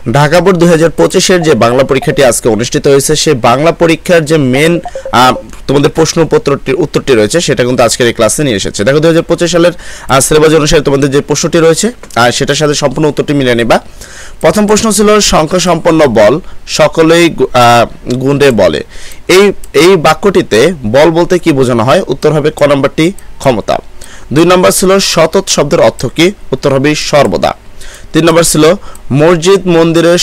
Dhaka board 2025 এর যে বাংলা পরীক্ষাটি আজকে অনুষ্ঠিত হয়েছে সেই বাংলা পরীক্ষার যে মেন তোমাদের প্রশ্নপত্রটির উত্তরটি রয়েছে সেটা কিন্তু আজকের এই ক্লাসে নিয়ে এসেছে। দেখো 2025 সালের সিলেবাস অনুসারে তোমাদের যে প্রশ্নটি রয়েছে সেটার সাথে সম্পূর্ণ উত্তরটি মিলিয়ে নেবা। প্রথম প্রশ্ন ছিল সংখ্যা সম্পন্ন বল সকলেই গুণে বলে। এই বাক্যটিতে বল বলতে কি বোঝানো হয়? উত্তর হবে ক নম্বরটি ক্ষমতা। 2 নম্বর ছিল সতত শব্দের অর্থ কি? উত্তর হবে সর্বদা। 3 নম্বর ছিল মসজিদ মন্দিরের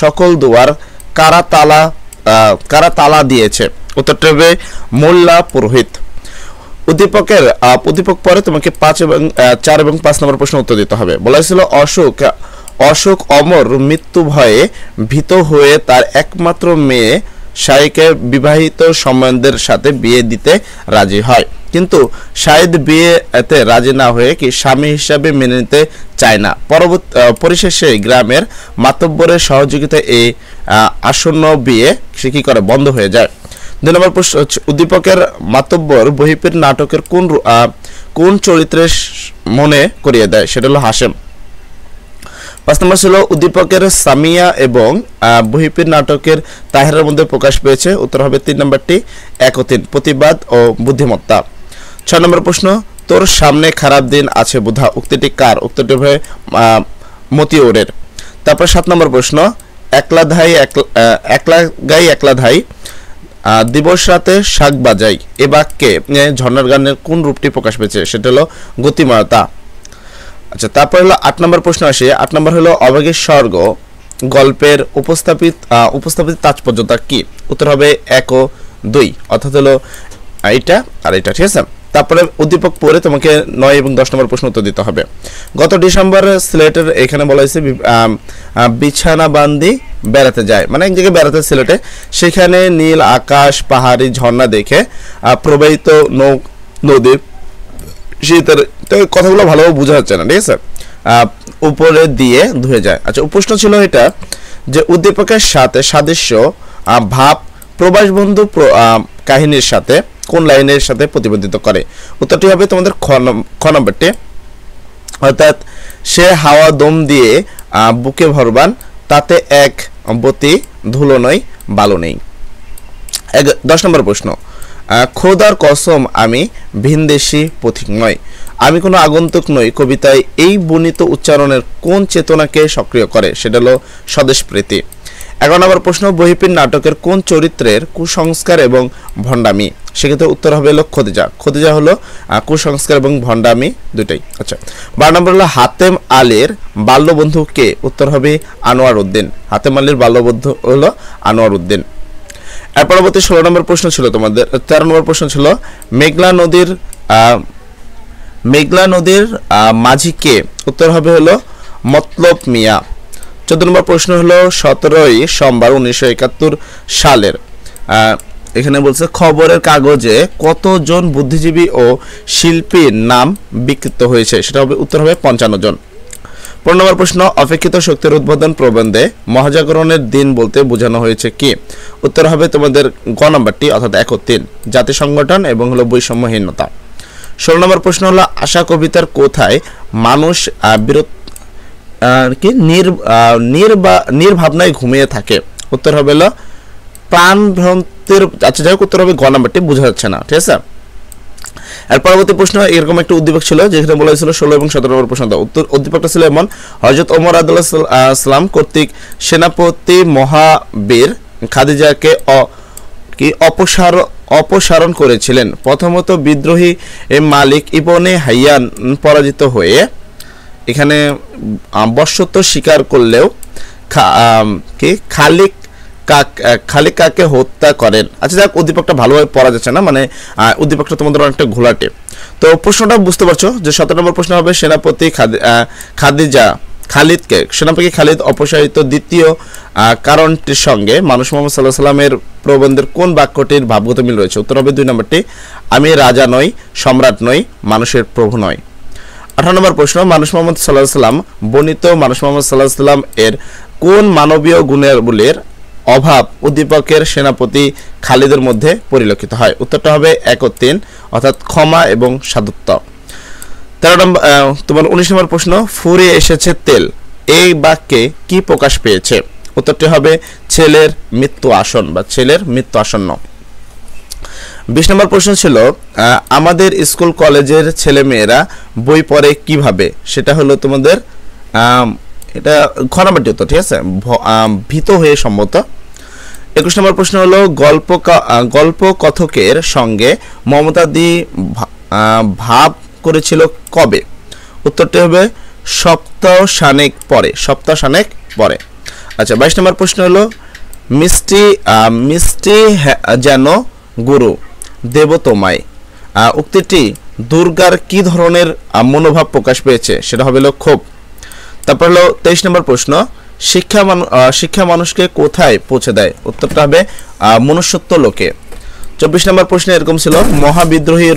সকল দুয়ার কারা তালা দিয়েছে? উত্তরটা হবে মোল্লা পুরোহিত। উদ্দীপক পরে তোমাকে 4 এবং 5 নম্বর প্রশ্ন উত্তর দিতে হবে। বলা হয়েছিল অশোক অমর মৃত্যু ভয়ে ভীত হয়ে তার একমাত্র মেয়ে শাইকে বিবাহিত সম্বন্ধের সাথে বিয়ে দিতে রাজি হয়, কিন্তু শাহেদ বিয়েতে রাজি না হয়ে কি স্বামী হিসাবে মেনে নিতে চায় না। পরিশেষে গ্রামের মাতব্বরের সহযোগিতায় এই আসন্ন বিয়ে সে কি করে বন্ধ হয়ে যায়। 2 নম্বর প্রশ্ন, উদ্দীপকের মাতব্বর বহিপীর নাটকের কোন চরিত্রের মনে করিয়ে দেয়? সেটা হলো হাশেম। 5 নম্বর ছিল উদ্দীপকের সামিয়া এবং বহিপীর নাটকের তাহেরের মধ্যে প্রকাশ পেয়েছে। উত্তর হবে 3 নম্বরটি 1 ও 3 প্রতিবাদ ও বুদ্ধিমত্তা। 6 নম্বর প্রশ্ন, তোর সামনে খারাপ দিন আছে বুধা উক্তিটি কার? উত্তরটি হবে মতিউরের। তারপর 7 নম্বর প্রশ্ন, একলা গাই একলা ধাই দিবস রাতে শাক বাজাই এ বাক্যে ঝর্ণার গানের কোন রূপটি প্রকাশ পেয়েছে? সেটা হলো গতিময়তা। আচ্ছা, তারপর হলো 8 নম্বর প্রশ্ন আসে। 8 নম্বর হলো অভাগের স্বর্গ গল্পের উপস্থাপিত তাৎপর্যতা কি? উত্তর হবে 1 ও 2, অর্থাৎ হলো এইটা আর এটা, ঠিক আছে। তারপরে উদ্দীপক পড়ে তোমাকে 9 এবং 10 নম্বর প্রশ্ন উত্তর দিতে হবে। গত ডিসেম্বরে সিলেটের এখানে বলা হয়েছে বিছানা বান্দি বেড়াতে যায়, মানে এক জায়গায় বেড়াতে সিলেটে, সেখানে নীল আকাশ পাহাড়ি ঝর্ণা দেখে প্রবাহিত নদী শীতের কথাগুলো ভালোভাবে বোঝা যাচ্ছে না, ঠিক আছে, উপরে দিয়ে ধুয়ে যায়। আচ্ছা, প্রশ্ন ছিল এটা যে উদ্দীপকের সাথে সাদৃশ্য ভাব প্রবাস বন্ধু কাহিনীর সাথে কোন লাইনের সাথে প্রতিপাদিত করে? উত্তরটি হবে তোমাদের খ নম্বরটি, অর্থাৎ সে হাওয়া দম দিয়ে বুকে ভরবান তাতে এক বতি ধুলো নয় বালু নেই। 10 নম্বর প্রশ্ন, খোদার কসম আমি ভিনদেশী পথিক নয়, আমি কোনো আগন্তুক নই কবিতায় এই বর্ণিত উচ্চারণের কোন চেতনাকে সক্রিয় করে? সেটা হলো স্বদেশ প্রীতি। 11 নম্বর প্রশ্ন, বহিপীর নাটকের কোন চরিত্রের কুসংস্কার এবং ভণ্ডামি? সেক্ষেত্রে উত্তর হবে হলো খদিজা। খদিজা হলো কুসংস্কার এবং ভণ্ডামি দুটাই। আচ্ছা, 12 নম্বর হলো হাতেম আলীর বাল্যবন্ধু কে? উত্তর হবে আনোয়ার উদ্দিন। হাতেম আলীর বাল্যবন্ধু হলো আনোয়ার উদ্দিন। এর পরবর্তী 16 নম্বর প্রশ্ন ছিল তোমাদের। 13 নম্বর প্রশ্ন ছিল মেঘলা নদীর মাঝি কে? উত্তর হবে হলো মতলব মিয়া। 14 নম্বর প্রশ্ন হলো 17ই সোমবার 1971 সালের এখানে বলছে খবরের কাগজে কতজন বুদ্ধিজীবী ও শিল্পীর নাম বিকৃত হয়েছে? সেটা হবে উত্তর হবে 55 জন। 15 নম্বর প্রশ্ন, অপেক্ষিত শক্তির উদ্বোধন প্রবন্ধে মহাজাগরণের দিন বলতে বোঝানো হয়েছে কি? উত্তর হবে তোমাদের গ নম্বরটি, অর্থাৎ 1 ও 3 জাতি সংগঠন এবং হলো বৈষম্যহীনতা। 16 নম্বর প্রশ্ন হলো আশা কবিতার কোথায় মানুষ নির্ভাবনায় ঘুমিয়ে থাকে? উত্তর হবে হলো প্রাণভ্রান্তির। আচ্ছা, যাই হোক, উত্তর হবে গ নম্বরটি, বোঝা যাচ্ছে না, ঠিক আছে। এর পরবর্তী প্রশ্ন, এরকম একটা উদ্দীপক ছিল যেখানে বলা হয়েছিল 16 এবং 17 নম্বর প্রশ্ন। উদ্দীপকটা ছিল এমন, হযরত ওমর রাদিয়াল্লাহু সালাম কর্তৃক সেনাপতি মহাবীর খাদিজাকে অপসারণ করেছিলেন। প্রথমত বিদ্রোহী মালিক ইবনে হাইয়ান পরাজিত হয়ে এখানে বর্ষত্ব স্বীকার করলেও খালিকাকে হত্যা করেন। আচ্ছা, যাক, উদ্দীপকটা ভালোভাবে পড়া যাচ্ছে না, মানে উদ্দীপকটা তোমাদের অনেকটা ঘোলাটে। তো প্রশ্নটা বুঝতে পারছো যে 17 নম্বর প্রশ্ন হবে সেনাপতি সেনাপতি খালিদ অপসারিত দ্বিতীয় কারণটির সঙ্গে মানুষ মোহাম্মদ সাল্লাল্লাহু আলাইহি সাল্লামের প্রবন্ধের কোন বাক্যটির ভাবগত মিল রয়েছে? উত্তর হবে 2 নম্বরটি, আমি রাজা নই, সম্রাট নই, মানুষের প্রভু নয়। 18 নম্বর প্রশ্ন, মানুষ মোহাম্মদ সাল্লাল্লাহু আলাইহি সাল্লাম বর্ণিত মানুষ মোহাম্মদ সাল্লাল্লাহু আলাইহি সাল্লাম এর কোন মানবীয় গুণাবলীর অভাব উদ্দীপকের সেনাপতি খালিদের মধ্যে পরিলক্ষিত হয়? উত্তরটা হবে 1 ও 3, অর্থাৎ ক্ষমা এবং সাধুত্ব। 13 নম্বর তোমার 19 নম্বর প্রশ্ন, ফুরিয়ে এসেছে তেল এই বাক্যে কি প্রকাশ পেয়েছে? উত্তরটি হবে ছেলের মৃত্যু আসন বা ছেলের মৃত্যু আসন্ন। 20 নম্বর প্রশ্ন ছিল আমাদের স্কুল কলেজের ছেলে মেয়েরা বই পড়ে কিভাবে? সেটা হলো তোমাদের এটা ঘ নাম্বারটি উত্তর, ঠিক আছে, ভীত হয়ে সম্মত। 21 নম্বর প্রশ্ন হলো গল্প কথকের সঙ্গে মমতা দি ভাব করেছিল কবে? উত্তরটি হবে সপ্তাহ খানেক পরে। আচ্ছা, 22 নম্বর প্রশ্ন হলো মিষ্টি যেন গুরু দেব তোমায়, উক্তিটি দুর্গার কি ধরনের মনোভাব প্রকাশ পেয়েছে? সেটা হবে ক্ষোভ। তারপর হলো 23 নম্বর প্রশ্ন শিক্ষা মানুষকে কোথায় পৌঁছে দেয়? উত্তরটা হবে মনুষ্যত্ব লোকে। 24 নম্বর প্রশ্ন এরকম ছিল মহাবিদ্রোহী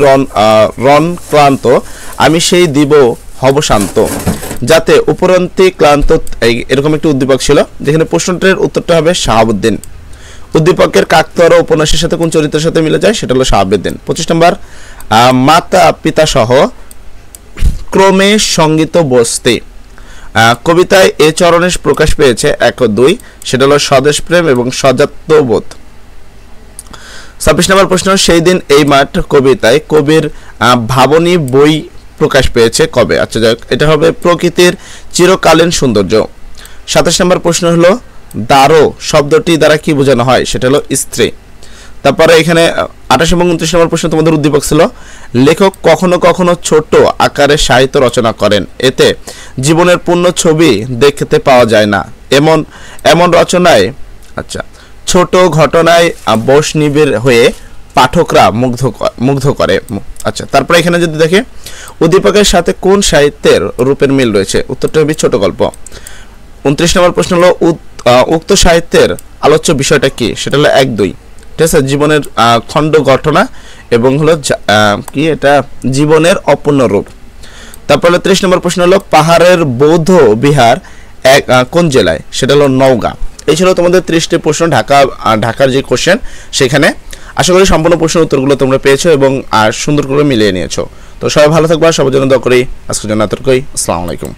রণ ক্লান্ত আমি সেই দিব হব শান্ত, যাতে উপরন্তি ক্লান্ত, এরকম একটি উদ্দীপক ছিল, যেখানে প্রশ্নটির উত্তরটা হবে শাহাবুদ্দিন। উদ্দীপকের কাকতারা উপন্যাসের সাথে কোন চরিত্রের সাথে মিলে যায়? সেটা হলো শাহাবুদ্দিন। 25 নম্বর মাতা পিতা সহ ক্রমে সঙ্গীত বস্তি, কবিতায় এ চরণে প্রকাশ পেয়েছে 1 ও 2, সেটা হলো স্বদেশ প্রেম এবং স্বজাত্যবোধ। 26 নম্বর প্রশ্ন সেই দিন এই মাঠ কবিতায় কবির ভাবনী বই প্রকাশ পেয়েছে কবে? আচ্ছা যাক, এটা হবে প্রকৃতির চিরকালীন সৌন্দর্য। 27 নম্বর প্রশ্ন হলো দারো শব্দটি দ্বারা কি বোঝানো হয়? সেটা হলো স্ত্রী। তারপরে এখানে 28 এবং 29 নম্বর প্রশ্ন তোমাদের উদ্দীপক ছিল লেখক কখনো কখনো ছোট আকারে সাহিত্য রচনা করেন, এতে জীবনের পূর্ণ ছবি দেখতে পাওয়া যায় না, এমন রচনায় আচ্ছা ছোট ঘটনায় বৈষ্ণবের হয়ে পাঠকরা মুগ্ধ করে। আচ্ছা, তারপরে এখানে যদি দেখে উদ্দীপকের সাথে কোন সাহিত্যের রূপের মিল রয়েছে? উত্তরটা হবে ছোট গল্প। 29 নম্বর প্রশ্ন হলো উক্ত সাহিত্যের আলোচ্য বিষয়টা কি? সেটা হলো 1, 2, ঠিক আছে, জীবনের খণ্ড ঘটনা এবং হলো কি এটা জীবনের অপূর্ণ রূপ। তারপর হলো 30 নম্বর প্রশ্ন হলো পাহাড়ের বৌদ্ধ বিহার কোন জেলায়? সেটা হলো নওগাঁ। এই ছিল তোমাদের 30টি প্রশ্ন ঢাকার যে কোশ্চেন সেখানে। আশা করি সম্পূর্ণ প্রশ্নের উত্তরগুলো তোমরা পেয়েছো এবং সুন্দর করে মিলিয়ে নিয়েছো। তো সবাই ভালো থাকবা, সবার জন্য দোয়া করি, আজকের জন্য এতটুকুই। আসসালামু আলাইকুম।